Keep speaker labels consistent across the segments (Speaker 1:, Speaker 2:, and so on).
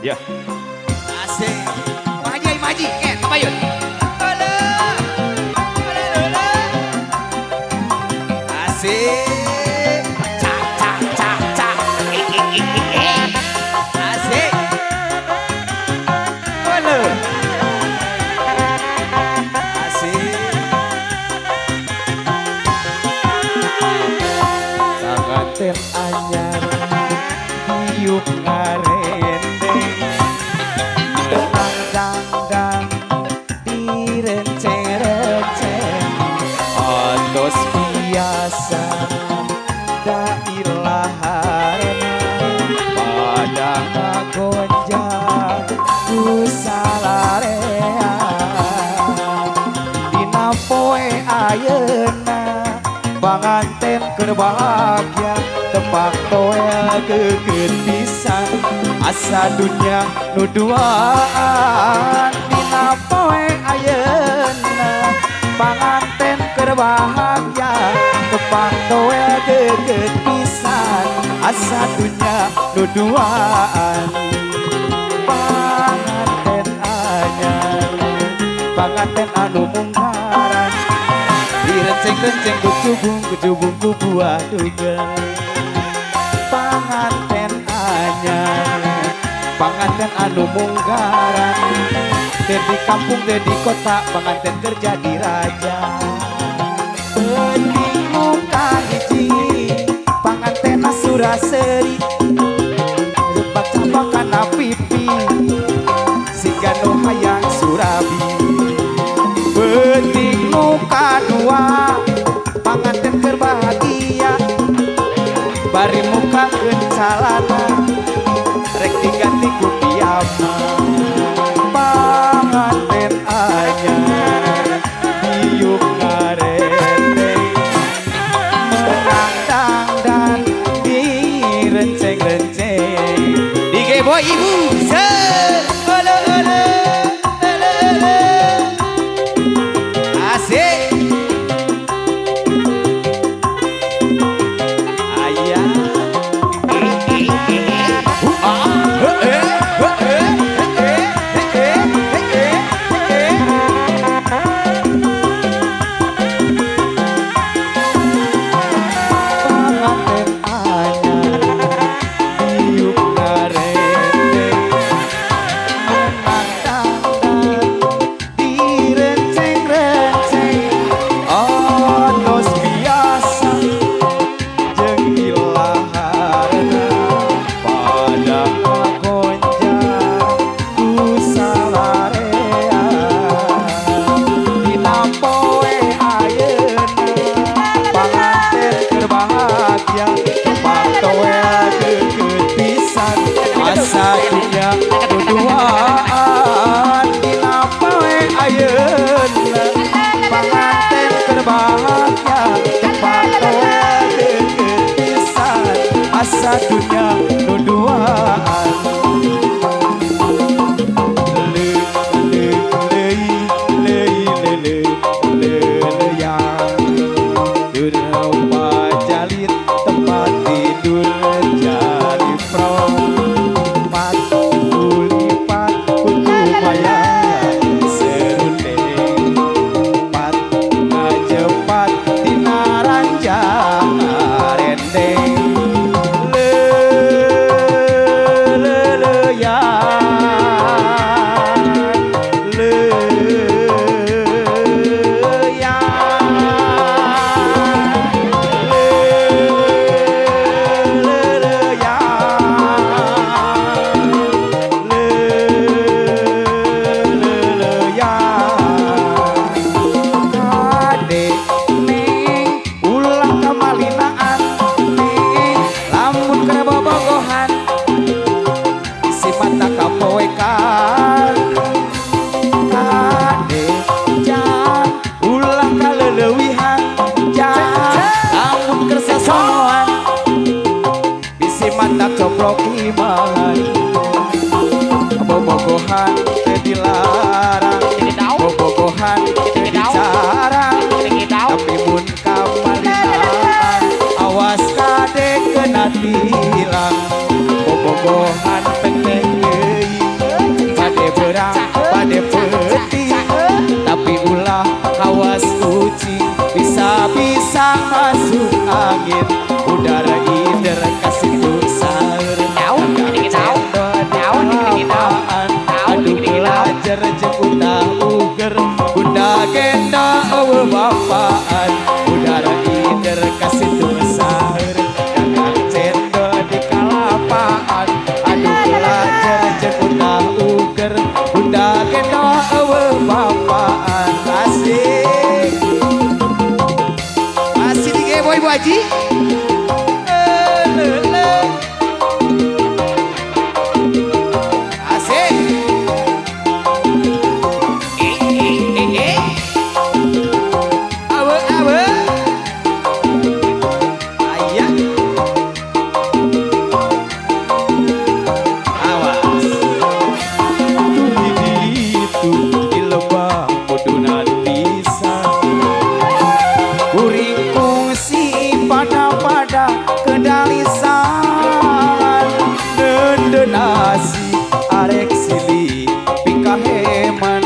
Speaker 1: Ya.
Speaker 2: Asik. Maji, maji, kebayun. Ole. Ole, ole. Asik. Cak, cak, cak, cak. Asik. Ole. Asik.
Speaker 3: Panganten anyar tiup ngarendeng tenang dangdang direnceng-renceng atos biasa dairlah harana pada ngagonjang kusalarean dina poe ayeuna panganten keur bahagia tepak toel kekeun pisan asa dunya nu duaan dina poe ayeuna panganten keur bahagia tepak toel kekeun pisan asa dunya nu duaan panganten anyar panganten anu mungkaran direnceng-renceng kucubung ku buah duga panganten anyar panganten anu munggaran teu di kampung teu di kota panganten kerja di raja penting muka hiji panganten Suraseri rebak capakan pipi siga nu hayang Surabi penting muka dua panganten keur bahagia bari muka kencalana rek diganti ku piyama panganten anyar diuk ngarendeng menang dangdan direnceng-renceng
Speaker 2: Digebo ibu. Se. Ole, ole. Ole, ole. Asik. Ayah.
Speaker 3: panganten anyar diuk ngarendeng de nasi arek silih pikaheman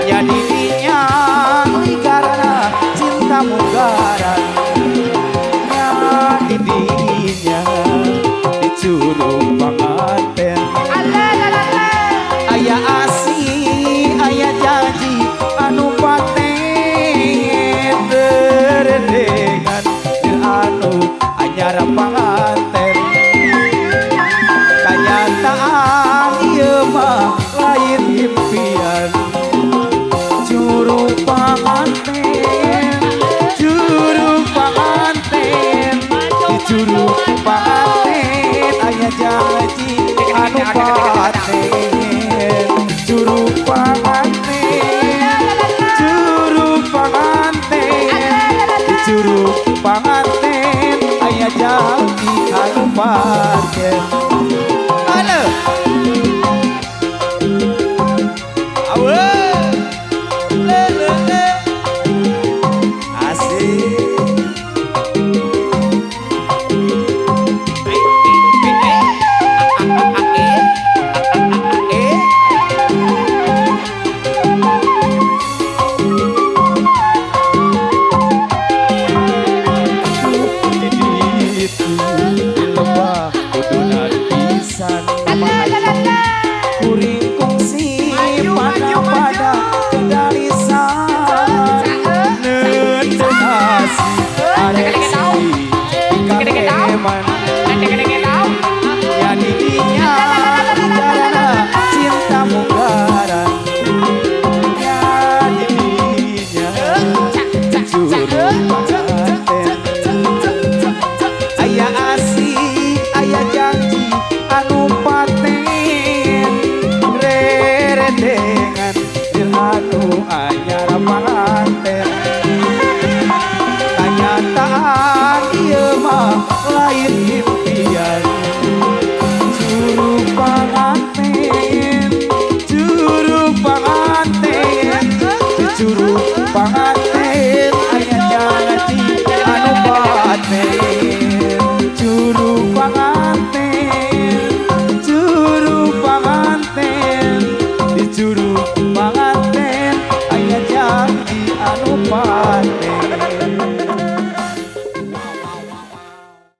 Speaker 3: jadi dinya karena cinta munggaran jadi dinya dicurug panganten aya asih aya janji anu paten berendengan anu anyar panganten kenyataan ieu mah lain impian juru panganten juru panganten aya janji anu paten juru panganten aya janji anu paten